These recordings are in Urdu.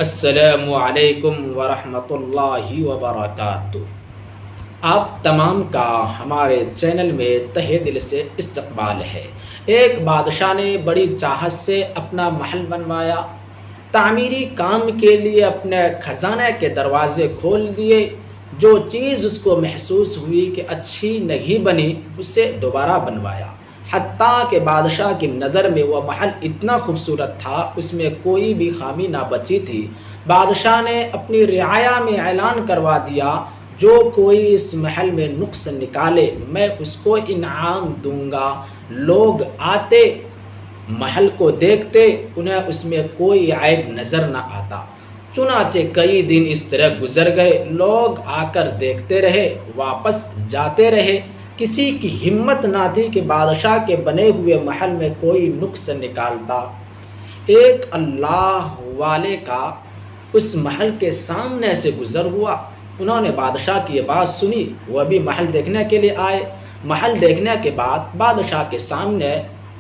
السلام علیکم ورحمۃ اللہ وبرکاتہ۔ آپ تمام کا ہمارے چینل میں تہہ دل سے استقبال ہے۔ ایک بادشاہ نے بڑی چاہت سے اپنا محل بنوایا، تعمیری کام کے لیے اپنے خزانہ کے دروازے کھول دیے۔ جو چیز اس کو محسوس ہوئی کہ اچھی نہیں بنی، اسے دوبارہ بنوایا، حتیٰ کہ بادشاہ کی نظر میں وہ محل اتنا خوبصورت تھا، اس میں کوئی بھی خامی نہ بچی تھی۔ بادشاہ نے اپنی رعایا میں اعلان کروا دیا، جو کوئی اس محل میں نقص نکالے میں اس کو انعام دوں گا۔ لوگ آتے، محل کو دیکھتے، انہیں اس میں کوئی عیب نظر نہ آتا۔ چنانچہ کئی دن اس طرح گزر گئے، لوگ آ کر دیکھتے رہے، واپس جاتے رہے۔ کسی کی ہمت نہ تھی کہ بادشاہ کے بنے ہوئے محل میں کوئی نقص نکالتا۔ ایک اللہ والے کا اس محل کے سامنے سے گزر ہوا، انہوں نے بادشاہ کی یہ بات سنی، وہ بھی محل دیکھنے کے لیے آئے۔ محل دیکھنے کے بعد بادشاہ کے سامنے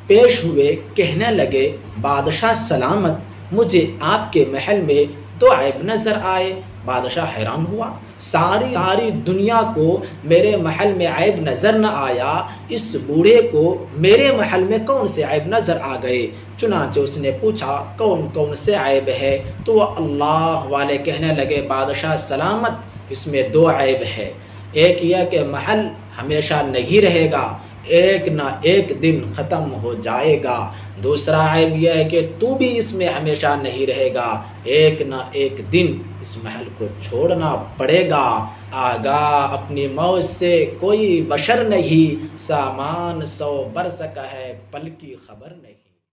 پیش ہوئے، کہنے لگے، بادشاہ سلامت، مجھے آپ کے محل میں دو عیب نظر آئے۔ بادشاہ حیران ہوا، ساری دنیا کو میرے محل میں عیب نظر نہ آیا، اس بوڑھے کو میرے محل میں کون سے عیب نظر آ گئے؟ چنانچہ اس نے پوچھا، کون کون سے عیب ہے؟ تو وہ اللہ والے کہنے لگے، بادشاہ سلامت، اس میں دو عیب ہے۔ ایک یہ کہ محل ہمیشہ نہیں رہے گا، ایک نہ ایک دن ختم ہو جائے گا۔ دوسرا عیب یہ ہے کہ تو بھی اس میں ہمیشہ نہیں رہے گا، ایک نہ ایک دن اس محل کو چھوڑنا پڑے گا۔ آگاہ اپنی موت سے کوئی بشر نہیں، سامان 100 برس کا ہے، پل کی خبر نہیں۔